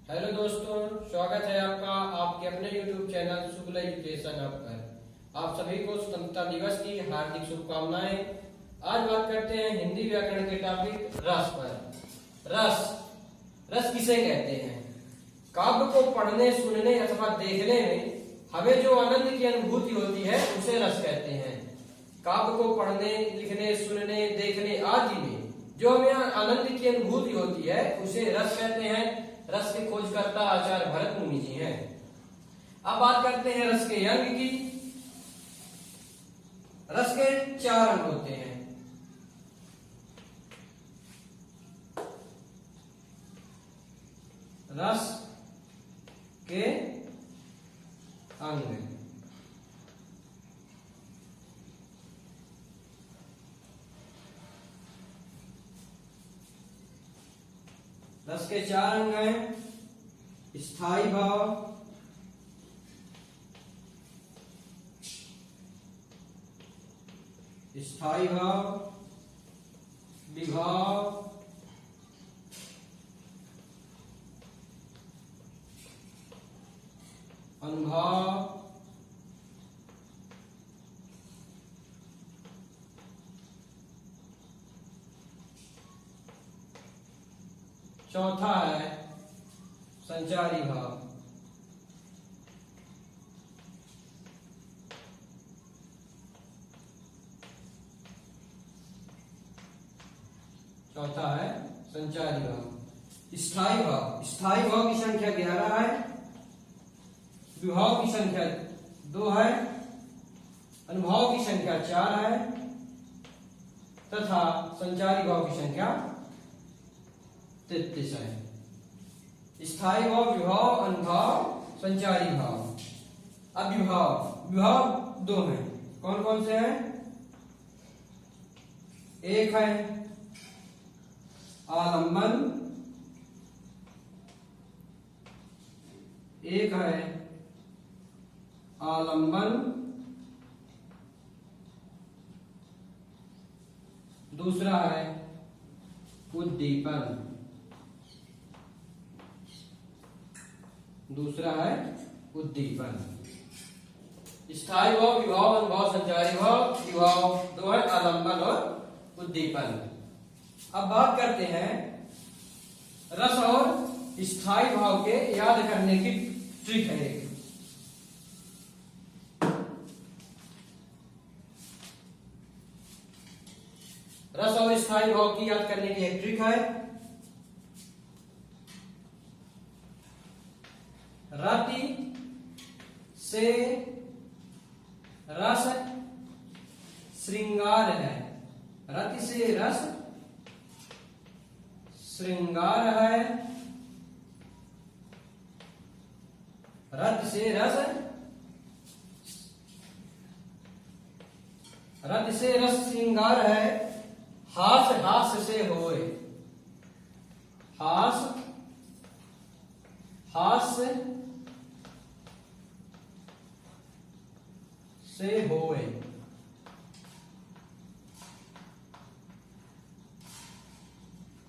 Hello दोस्तों, स्वागत है आपका आपके अपने YouTube channel Shukla education hub पर। आप सभी को स्वतंत्रता दिवस की हार्दिक शुभकामनाएं। आज बात करते हैं हिंदी व्याकरण के टॉपिक रस पर। रस किसे कहते हैं? काव्य को पढ़ने, सुनने अथवा देखने में हमें जो आनंद की अनुभूति होती है उसे रस कहते हैं। काव्य को पढ़ने, लिखने, सुनने, देखने आदि में जो हमें आनंद की अनुभूति होती है उसे रस कहते हैं। रस के खोजकर्ता आचार्य भरत मुनि जी हैं। अब बात करते हैं रस के अंग की। रस के 4 अंग होते हैं। रस के अंग रस के 4 अंग हैं। स्थायी भाव, स्थायी भाव, विभाव, अनुभाव, चौथा है संचारी भाव। चौथा है संचारी भाव। स्थायी भाव, स्थायी भाव की संख्या 11 है, विभाव की संख्या 2 है, अनुभाव की संख्या 4 है तथा संचारी भाव की संख्या 33 है। स्थायी भाव, विभाव, अनुभाव, संचारी भाव। अब विभाव 2 हैं। कौन कौन से हैं? एक है आलंबन, एक है आलंबन, दूसरा है उद्दीपन। दूसरा है उद्दीपन। स्थायी भाव, विभाव, अनुभाव, संचारी भाव। विभाव 2 है, आलंबन और उद्दीपन। अब बात करते हैं रस और स्थायी भाव के याद करने की ट्रिक है एक। रस और स्थायी भाव की याद करने की एक ट्रिक है। रति से रस श्रृंगार है। रति से रस श्रृंगार है। रति से रस, रति से रस श्रृंगार है। हास से होए। हास से होए।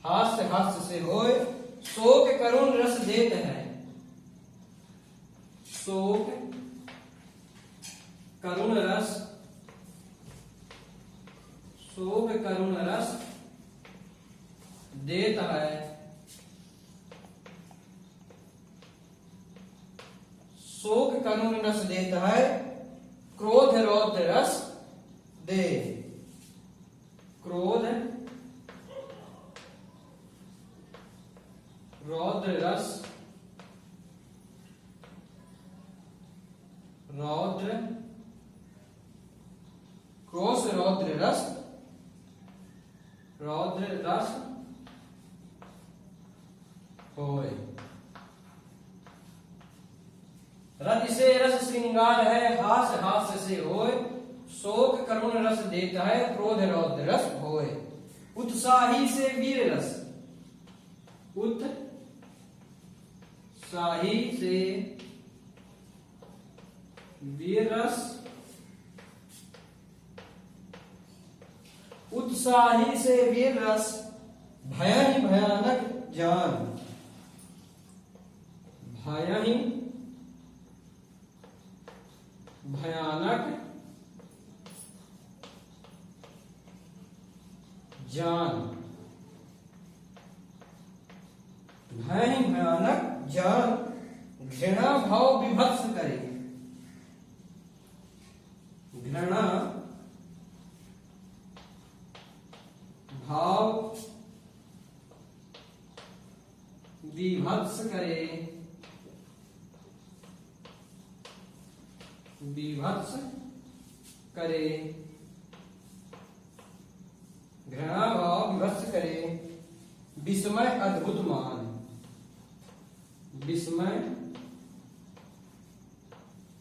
हास्य से होए। शोक करुण रस देत है। शोक करुण रस, शोक करुण रस देत है। शोक करुण रस देत है। क्रोध रौद्र रस दे। क्रोध रौद्र रस, रौद्र क्रोध रौद्र रस, रौद्र रस होए। रति से रस श्रृंगार है। हास से होए। शोक करुण रस देता है। क्रोध रौद्र रस होए। उत्साही से वीर रस। उत्साही से वीर रस। उत्साही से वीर रस भय ही भयानक जान। भयहि भयानक जान। भय ही भयानक जान घृणा भाव विभत्स करे। घृणा भाव विभत्स करे। विभत्स करे। घृणा भाव विभत्स करे। विस्मय अद्भुत मान। विस्मय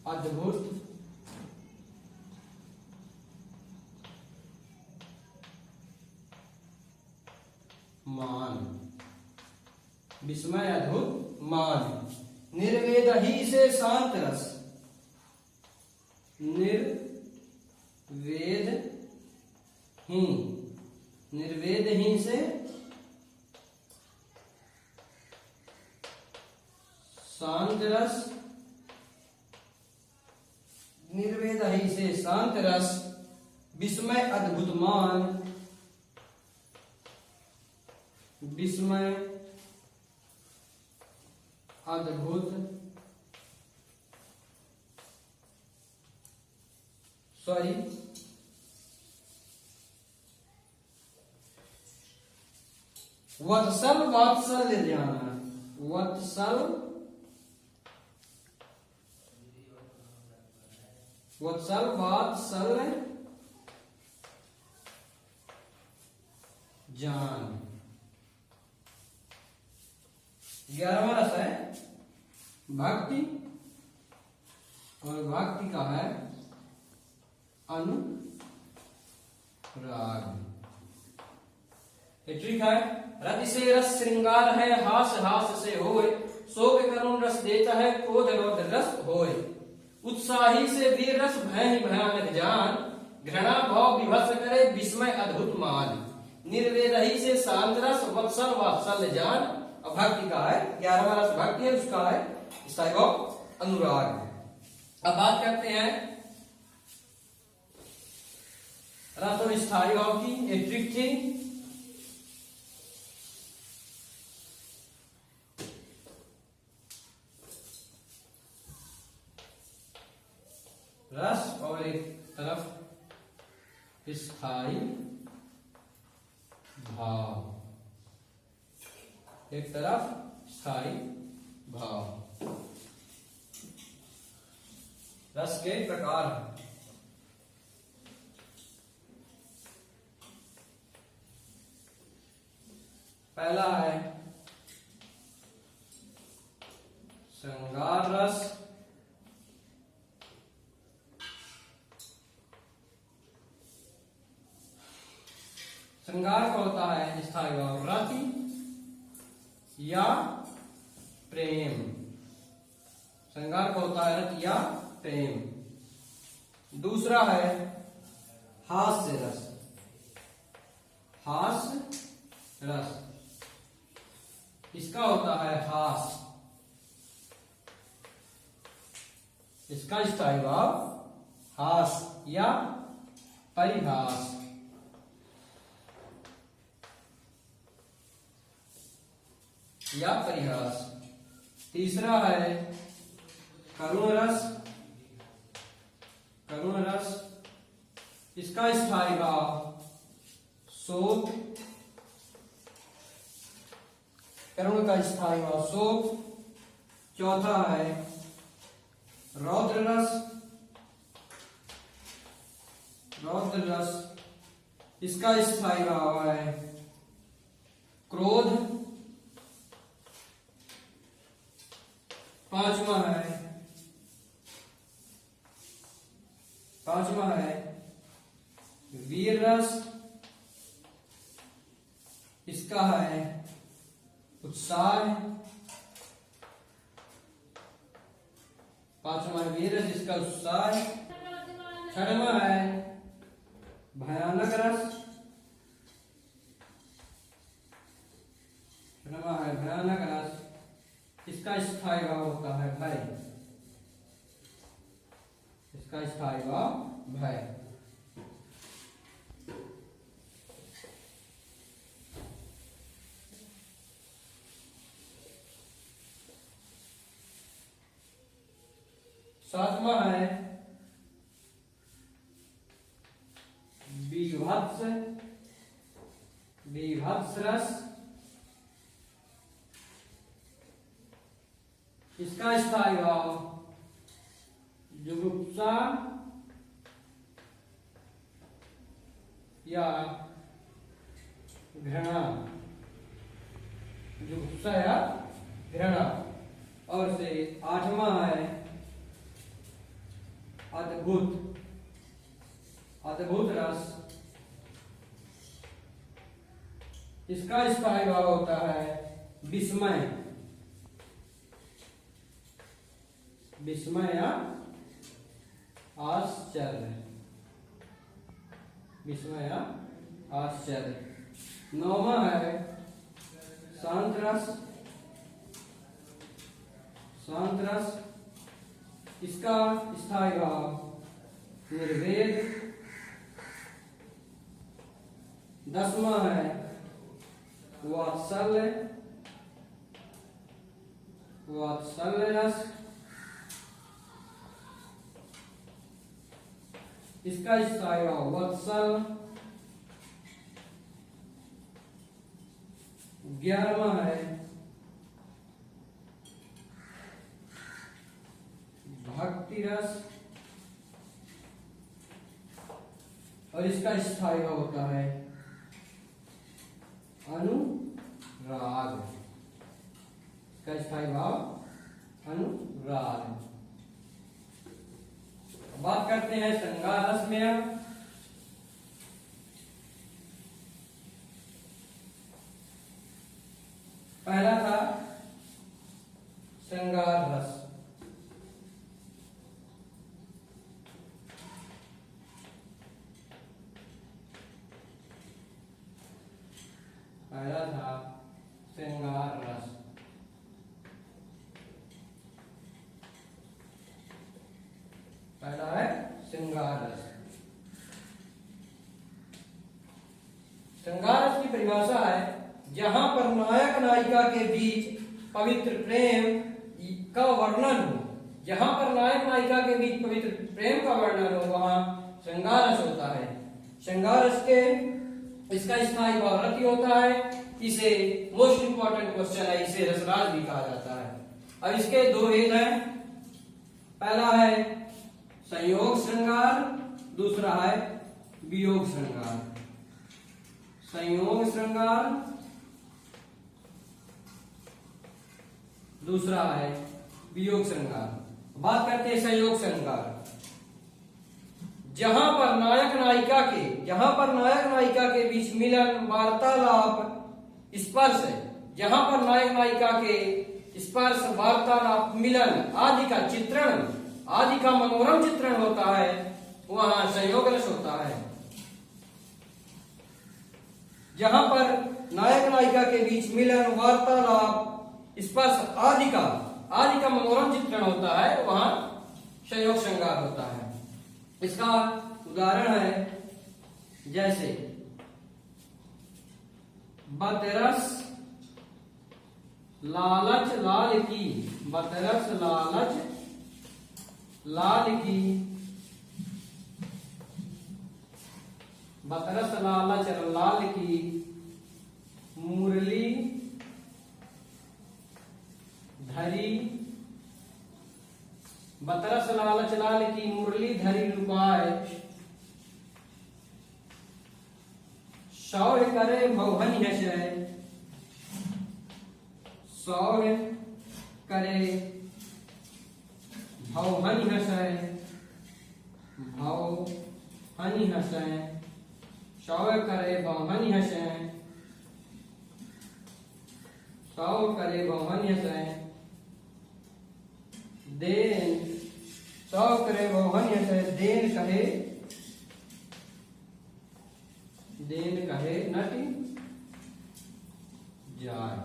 अद्भुत मान। विस्मय अद्भुत मान। निर्वेद ही से शांत रस। निर्वेद ही। निर्वेद ही से शांत रस। निर्वेद ही से शांत रस। विस्मय अद्भुत मान। विस्मय अद्भुत वत्सल वात्सल्य जाना। वत्सल वत्सल वात्सल्य जान। 11वां रस है भक्ति और भक्ति का है अनुराग। ट्रिक है रति से रस श्रृंगार है। हास हास से होए। शोक करुण रस देता है। क्रोध रौद्र रस होए। उत्साही से वीर रस भय ही भयानक जान। घृणा भाव विभत्स करे। विस्मय अद्भुत मान। निर्वेदही से शांत रस। वत्सल वात्सल्य जान। अब भक्ति का है 11वां रस भक्ति है। उसका है स्थायी भाव अनुराग। अब बात करते हैं रस और स्थायी भाव की। एक ट्रिक थी रस और एक तरफ स्थायी भाव। एक तरफ स्थायी भाव। रस के प्रकार पहला है श्रृंगार रस। श्रृंगार का होता है स्थायी भाव रति या प्रेम। श्रृंगार का होता है रति या प्रेम। दूसरा है हास्य रस। हास्य रस इसका होता है हास। इसका स्थायी भाव हास या परिहास। या परिहास। तीसरा है करुण रस। करुण रस इसका स्थायी भाव शोक। करुण का स्थायी भाव शोक। चौथा है रौद्र रस। रौद्र रस इसका स्थायी भाव है क्रोध। पांचवा है वीर रस। इसका है उत्साह। पांचवा है वीर रस इसका उत्साह। छठवां है भयानक रस। छठवां है भयानक रस इसका स्थायी भाव होता है भय। इसका स्थायी भाव भय। सातवां है बीभत्स। बीभत्स रस। इसका स्थायी भाव जुगुप्सा या घृणा। जुगुप्सा या घृणा। और से आठवां है अद्भुत। अद्भुत रस। इसका स्थायी भाव होता है विस्मय। विस्मय या आश्चर्य। विस्मय या आश्चर्य। नौवां है शांत रस। शांत रस। इसका स्थायी भाव निर्वेद। 10वां है वात्सल्य। वात्सल्य रस। इसका स्थायी भाव वत्सल। 11वां है भक्ति रस। और इसका स्थायी भाव होता है अनुराग। इसका स्थायी भाव अनुराग। बात करते हैं श्रृंगार रस में। अब पहला था श्रृंगार रस। पहला था श्रृंगार रस। पहला है श्रृंगार रस। श्रृंगार रस की परिभाषा है जहां पर नायक नायिका के बीच पवित्र प्रेम का वर्णन हो। जहां पर नायक नायिका के बीच पवित्र प्रेम का वर्णन हो वहां श्रृंगार रस होता है। श्रृंगार रस के इसका स्थायी भाव रति होता है। इसे मोस्ट इंपॉर्टेंट क्वेश्चन है, इसे रसराज भी कहा जाता है। अब इसके दो भेद हैं। पहला है संयोग श्रृंगार, दूसरा है वियोग श्रृंगार। संयोग श्रृंगार, दूसरा है वियोग श्रृंगार। बात करते हैं संयोग श्रृंगार। जहां पर नायक नायिका के बीच मिलन, वार्तालाप, स्पर्श है। जहां पर नायक नायिका के स्पर्श, वार्तालाप, मिलन आदि का चित्रण, आदि का मनोरम चित्रण होता है वहां संयोग रस होता है। जहां पर नायक नायिका के बीच मिलन, वार्तालाप, स्पर्श आदि का मनोरम चित्रण होता है वहां संयोग श्रृंगार होता है। इसका उदाहरण है जैसे बदरस लालच लाल की। बदरस लालच लाल की। बदरस लालच लाल की मुरली धरी। बतरस लालच लाल की मुरली धरी लुकाए। सौर करे भवन हसय। सौर करे भवन हसय। भवन हसय। सौर करे भवन हसय। सौर करे भवन हसय। देन सौ करे भवन हसय। देन कहे नट जाय।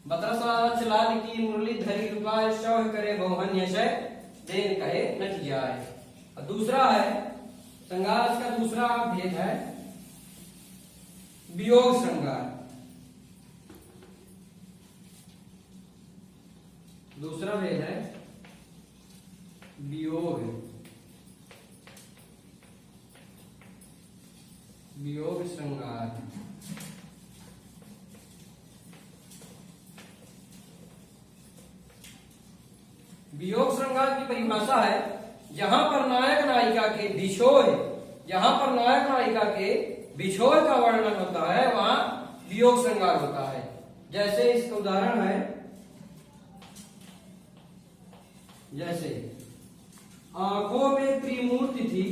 बतरसा लाल की मुरली धरी लुकाए, शौह करे बहुहन यशय, देन कहे नच जाए। और दूसरा है श्रृंगार का दूसरा भेद है वियोग श्रृंगार। दूसरा भेद है वियोग श्रृंगार। वियोग श्रृंगार की परिभाषा है जहां पर नायक नायिका के बिछोह का वर्णन होता है वहां वियोग श्रृंगार होता है। जैसे इसका उदाहरण है, जैसे आंखों में प्रिय मूर्ति थी,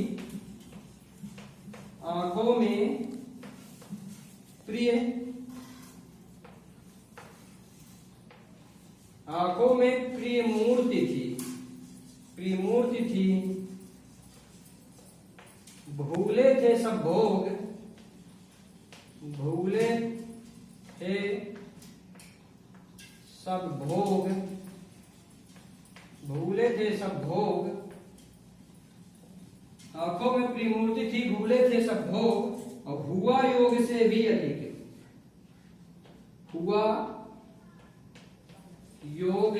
आंखों में प्रिय मूर्ति थी, भूले थे सब भोग, आंखों में प्रिय मूर्ति थी, भूले थे सब भोग, और हुआ योग से भी अधिक, हुआ योग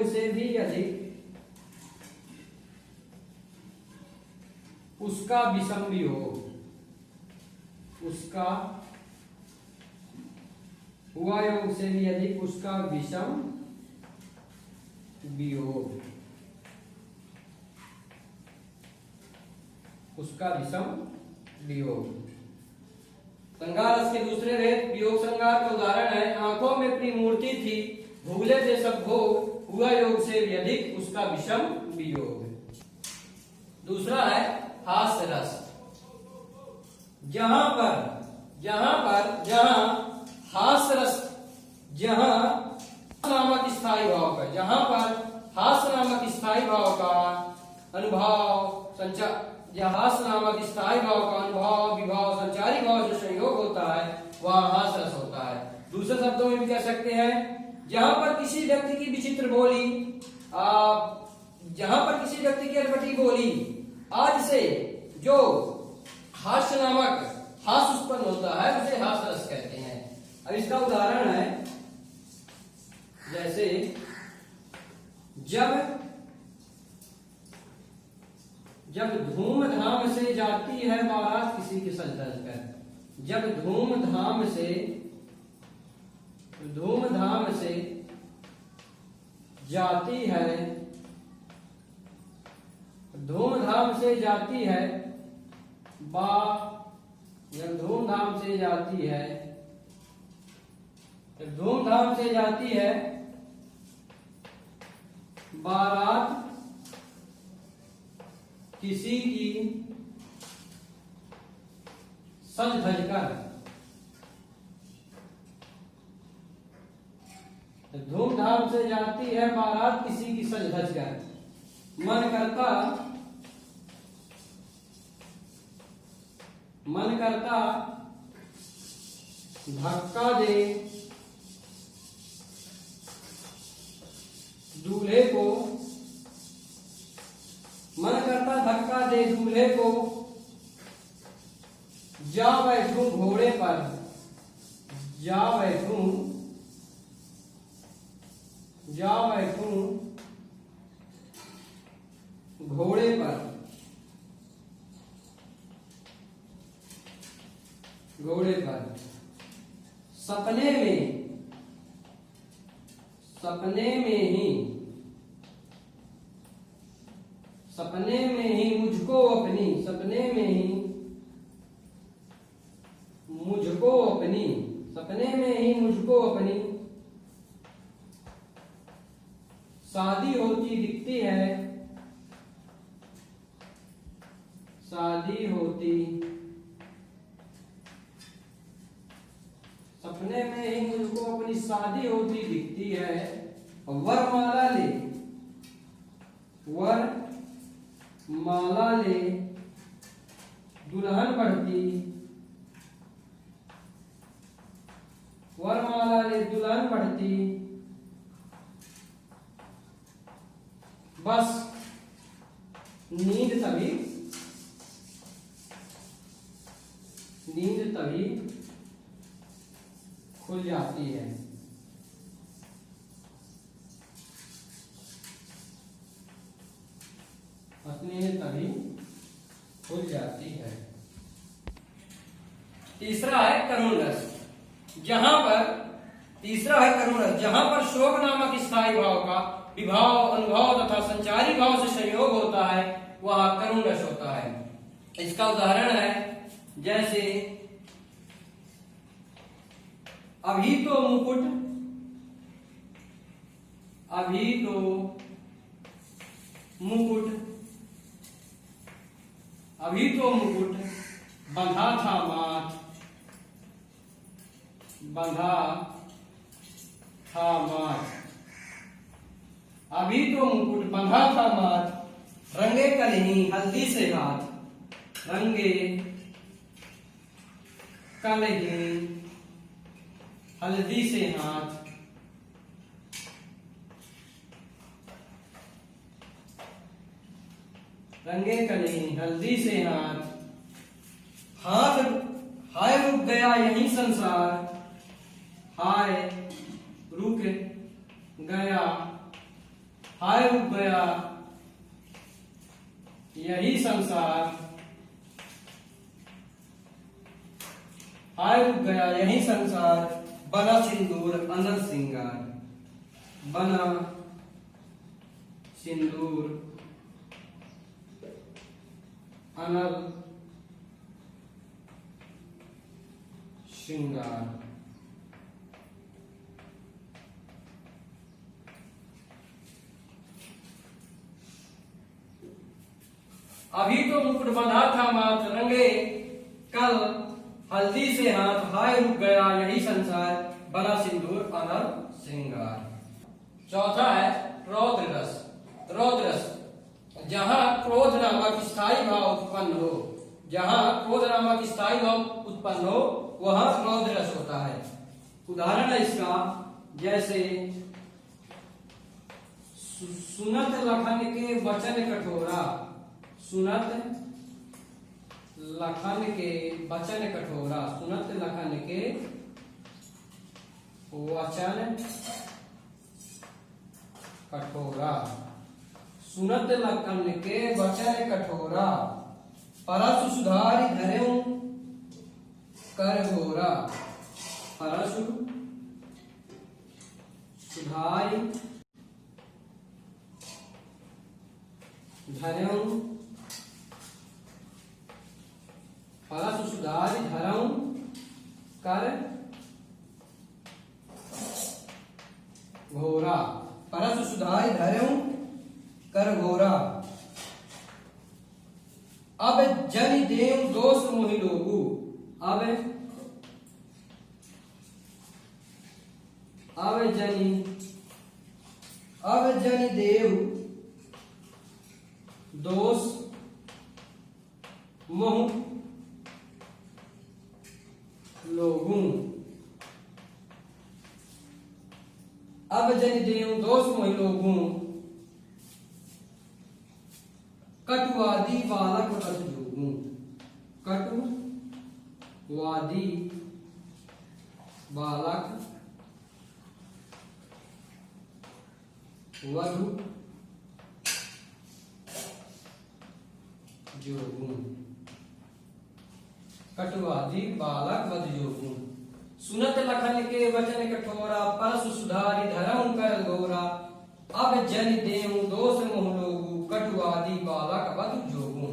से भी अधिक, उसका विषम वियोग, उसका हुआ योग से भी अधिक उसका विषम वियोग, श्रृंगार रस के दूसरे भेद वियोग श्रृंगार का उदाहरण है, आंखों में प्रिय मूर्ति थी, भूले थे सब भोग, हुआ योग से भी अधिक उसका विषम वियोग। दूसरा है हास्य रस। जहां हास्य रस, जहां नामक स्थायी भाव का, जहां पर हास्य नामक स्थायी भाव का अनुभव हास्य नामक स्थायी भाव का अनुभव, विभाव, संचारी भाव जो संयोग होता है वह हास्य रस होता है। दूसरे शब्दों में भी कह सकते हैं जहां पर किसी व्यक्ति की विचित्र बोली, जहां पर किसी व्यक्ति की अटपटी बोली आज से जो हास्य नामक हास्य उत्पन्न होता है उसे हास्य रस कहते हैं। अब इसका उदाहरण है, जैसे जब धूमधाम से जाती है बारात किसी की सज धज कर, जब धूमधाम से जाती है जब धूमधाम से जाती है बारात किसी की सज धज कर, धूमधाम से जाती है बारात किसी की सज धज कर, मन करता धक्का दे दूल्हे को, मन करता धक्का दे दूल्हे को, जा बैठूं घोड़े पर, जा बैठूं घोड़े पर, सपने में ही मुझको अपनी शादी होती दिखती है, सपने में ही मुझको अपनी शादी होती दिखती है, वरमाला ले दुल्हन बढ़ती, वरमाला ले दुल्हन बढ़ती, बस नींद तभी खुल जाती है। नींद तभी खुल जाती है। तीसरा है करुण रस। तीसरा है करुण रस, जहां पर शोक नामक स्थायी भाव का विभाव, अनुभव तथा संचारी भाव से संयोग होता है, वह करुण रस होता है। इसका उदाहरण है जैसे अभी तो मुकुट बंधा था माथ, अभी तो मुकुट बंधा था माथ, रंगे कलही हल्दी से हाथ, रंगे कलही हल्दी से हाथ, रंगे कलही हल्दी से हाथ, हाय रुक गया यही संसार, हाय रुक गया यही संसार, हाय रुक गया यही संसार, बना सिंदूर अनल श्रृंगार, बना सिंदूर अनल श्रृंगार। अभी तो मुकुट बंधा था माथ, रंगे कल हल्दी से हाथ, हाय रुक गया यही संसार, बना सिंदूर अनल श्रृंगार। चौथा है रौद्र रस। रौद्र रस, जहां क्रोध नामक स्थायी भाव उत्पन्न हो, वहां रौद्र रस होता है। उदाहरण है इसका जैसे सुनत लखन के वचन कठोरा, सुनत लखन के वचन कठोरा, सुनत लखन के वचन कठोरा, सुनत लखन के वचन कठोरा, परसु सुधारि धर्यु कर घोरा, परसु सुधारि धर्यु, परसु सुधारि धर्यु कर घोरा, परसु सुधारि धर्यु कर घोरा। अब जनि देव दोष मोहि लोगु, अब जनि देव दोष मोह लोगु, अब जनि देव दोष मोहि लोगु, कटुवादी बालक वध जोगु, कटुवादी बालक वधु जोगु, कटुवादी बालक वध जोगु। सुनत लखन के वचन कठोरा, परसु सुधारि धर्म कर घोरा, अब जनि देव दोष मोह लोगु, कटुवादी बालक वध जोगु।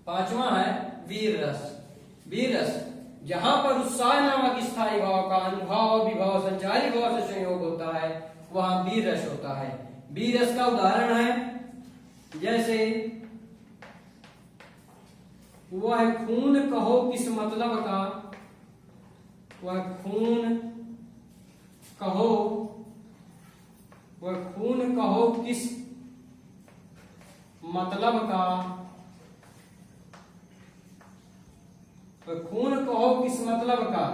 पांचवा है वीर रस। वीर रस, जहां पर उत्साह नामक स्थायी भाव का अनुभव, विभाव, संचारी भाव से संयोग होता है, वहां वीर रस होता है। वीर रस का उदाहरण है जैसे वह खून कहो किस मतलब का, वह खून कहो किस मतलब का, तो खून कहो किस मतलब का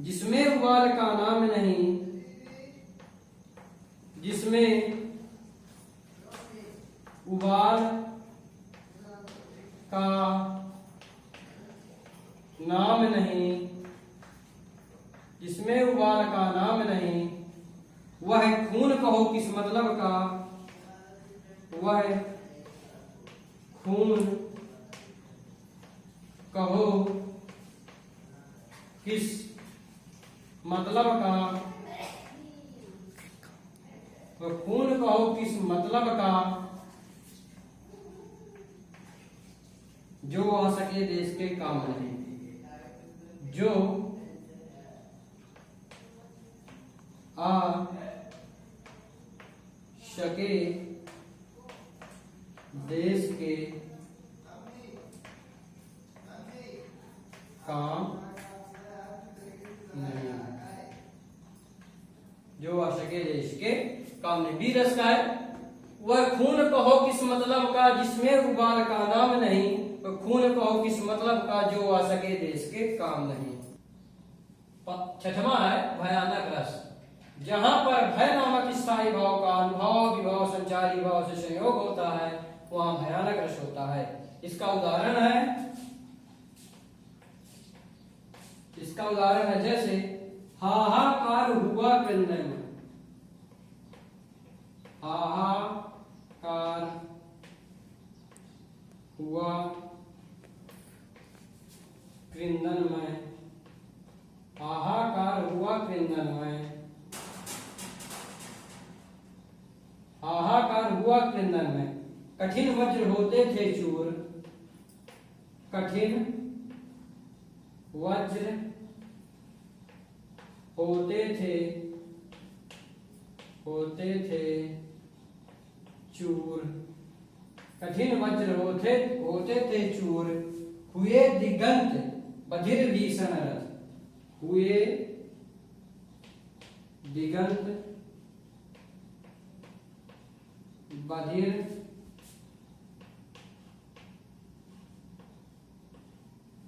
जिसमें उबाल का नाम नहीं, जिसमें उबाल का नाम नहीं, जिसमें उबाल का नाम नहीं, वह खून कहो किस मतलब का, वह खून कहो किस मतलब का, वह खून कहो किस मतलब का, जो आ सके देश के काम नहीं, जो आ सके देश के काम नहीं, जो आ सके देश के काम नहीं। बी रस का है, वह खून कहो किस मतलब का जिसमें उबाल का नाम नहीं, वह खून कहो किस मतलब का जो आ सके देश के काम नहीं। छठवां है भयानक रस, जहां पर भय नामक स्थायी भाव का अनुभव विभाव संचारी भाव से संयोग होता है वहां भयानक रस होता है। इसका उदाहरण है जैसे हाहाकार हुआ क्रंदन में, हाहाकार हुआ क्रंदन में, हाहाकार हुआ क्रंदन में, हाहाकार हुआ क्रंदन में, कठिन वज्र होते थे चूर, कठिन वज्र होते थे चूर, कठिन वज्र होते थे चूर, हुए दिगंत बधिर भीषण रथ, हुए दिगंत बधिर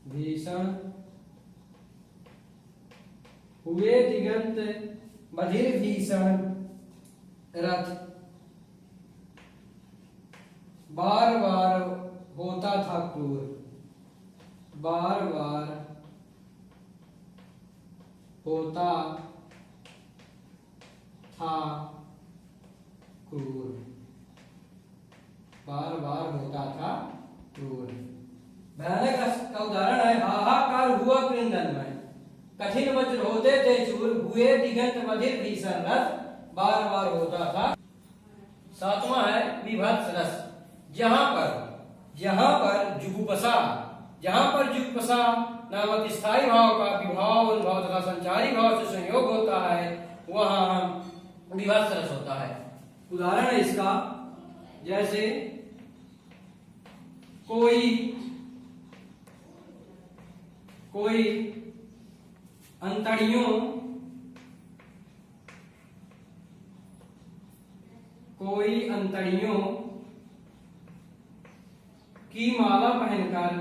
भीषण, हुए दिगंत बधिर भीषण रथ, बार बार होता था क्रूर, बार बार होता था क्रूर, बार बार होता था क्रूर। भयानक रस का उदाहरण है हाहाकार हुआ क्रंदन में, कठिन वज्र होते थे चूर, हुए दिगंत बधिर भीषण रथ, बार बार होता था। सातवां है विभत्स रस, जहां पर जुगुप्सा नामक स्थायी भाव का विभाव अनुभाव तथा संचारी भाव से संयोग होता है वहां विभत्स रस होता है। उदाहरण है इसका जैसे कोई अंतड़ियों की माला पहनकर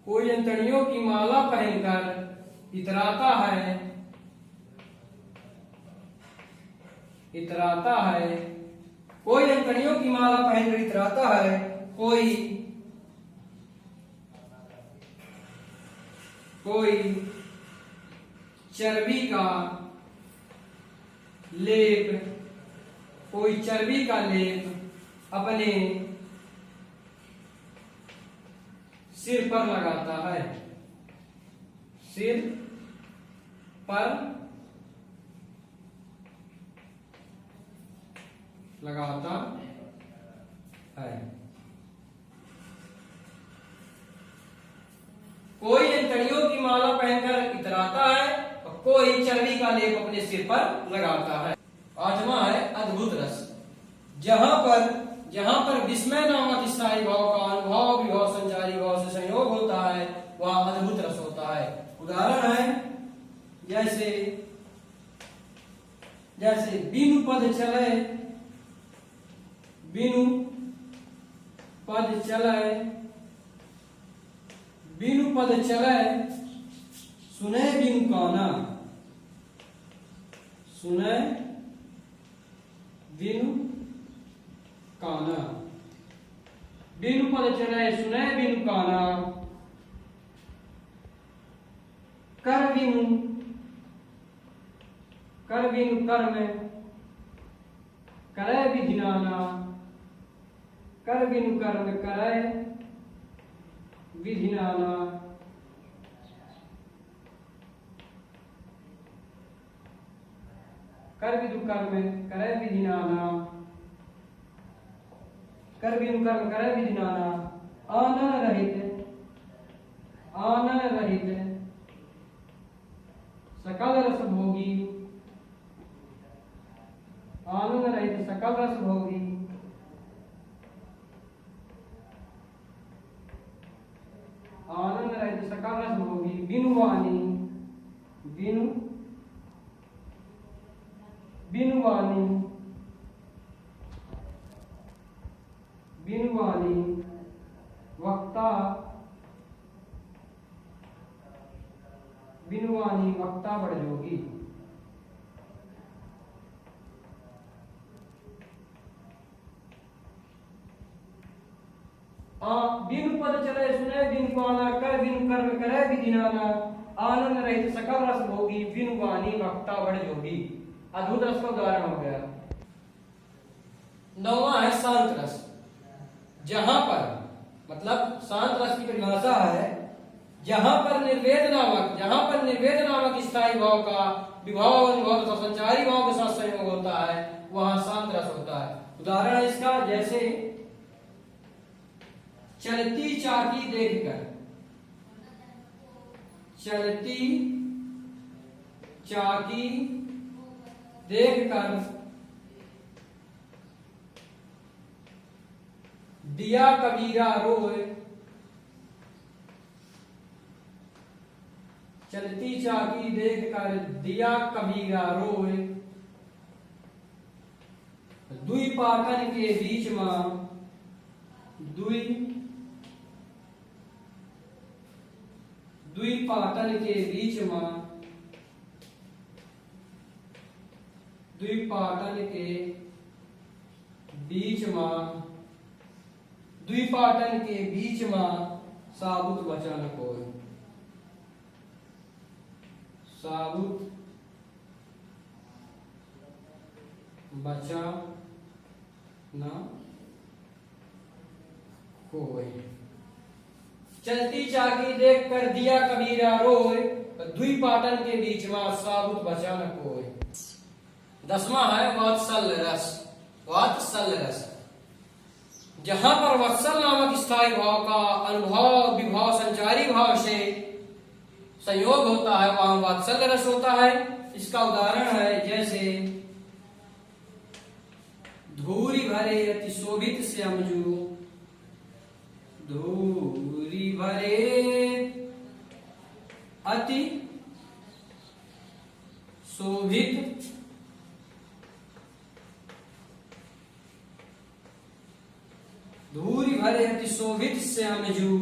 कोई अंतड़ियों की माला पहनकर इतराता है, कोई अंतड़ियों की माला पहनकर इतराता है, कोई चर्बी का लेप अपने सिर पर लगाता है, सिर पर लगाता है। कोई अंतड़ियों की माला पहनकर इतराता है और कोई चर्बी का लेप अपने सिर पर लगाता है। आठवां है अद्भुत रस, जहां पर विस्मय नामक स्थायी भाव का अनुभव विभाव संचारी भाव से संयोग होता है वहां अद्भुत रस होता है। उदाहरण है जैसे बिनु पद चले बिनु पद चलै, बिनु पद चलै सुनै बिनु काना, सुनै बिनु काना, बिनु पद चलै सुनै बिनु काना, कर बिनु कर्म, करै विधि नाना, कर बिनु कर्म करै विधि नाना, कर बिनु कर्म करै विधि नाना, कर बिनु कर्म करै विधि नाना, आनन रहित, आनन रहित सकल रस भोगी, आनंद रहित सकल रस भोगी, आनंद रहित सकल रस भोगी, बिनु वाणी, बिनु बिनु वाणी, बिनु वाणी वक्ता, बिनु वाणी वक्ता बढ़ जोगी, बिनु पद चले सुने बिनु काना, कर बिनु कर्म करे विधि नाना, आनंद रहित सकल रस भोगी, बिनु वाणी वक्ता बढ़ जोगी। अद्भुत रस का उदाहरण हो गया। नौवां है शांत रस। जहां पर मतलब शांत रस की परिभाषा है जहां पर निर्वेद नामक स्थायी भाव का विभाव अनुभव तथा संचारी भाव के साथ संयोग होता है वहां शांत रस होता है। उदाहरण है इसका, जैसे चलती चाकी देखकर, चलती चाकी देखकर दिया कबीरा रोए, चलती चाकी देखकर दिया कबीरा रोए, दुई पाटन के बीच में, दुई पाटन के बीच में, दुई पाटन के बीच में, दुई पाटन के बीच में साबुत बचन कोय, साबुत बचा न कोय। चलती चाकी देख कर दिया कबीरा रोए, दुई पाटन के बीच में साबुत बचा न कोय। 10वां है वात्सल रस। वात्सल रस, जहां पर वत्सल नामक स्थायी भाव का अनुभव विभाव संचारी भाव से संयोग होता है वहां वात्सल रस होता है। इसका उदाहरण है, जैसे धूरी भरे अति शोभित श्यामजू, धूरी भरे अति शोभित धूरी भरे अति शोभित श्यामजू,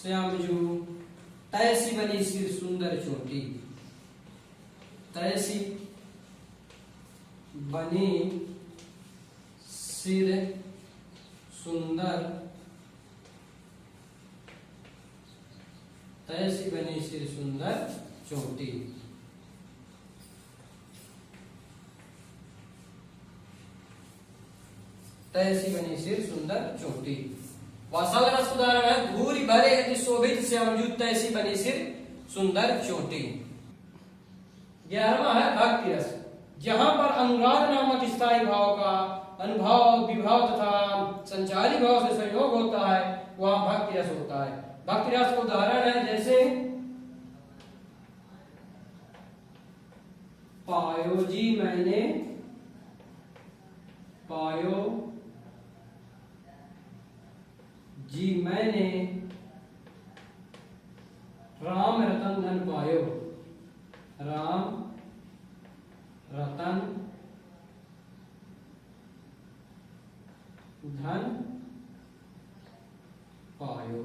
श्यामजू तैसी बनी सिर सुंदर चोटी, तैसी बनी सिर सुंदर, तैसी बनी सिर सुंदर चोटी। तैसी बनी सिर सुंदर चोटी। वात्सल रस उदाहरण है, धूरी भरे अति शोभित श्यामजू तैसी बनी सिर सुंदर चोटी। 11वां है भक्ति रस। जहां पर अनुराग नामक स्थायी भाव का अनुभव विभाव तथा संचारी भाव से संयोग होता है वहां भक्ति रस होता है। भक्ति रस का उदाहरण है, जैसे पायो जी मैंने, पायो जी मैंने राम रतन धन पायो, राम रतन धन पायो।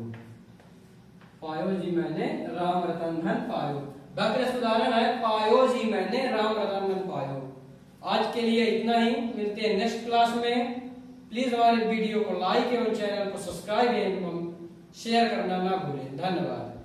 पायो जी मैंने राम रतन धन पायो। वाक्य उदाहरण है पायो जी मैंने राम रतन धन पायो। आज के लिए इतना ही, मिलते हैं नेक्स्ट क्लास में। प्लीज हमारे वीडियो को लाइक एवं चैनल को सब्सक्राइब एवं शेयर करना ना भूलें। धन्यवाद।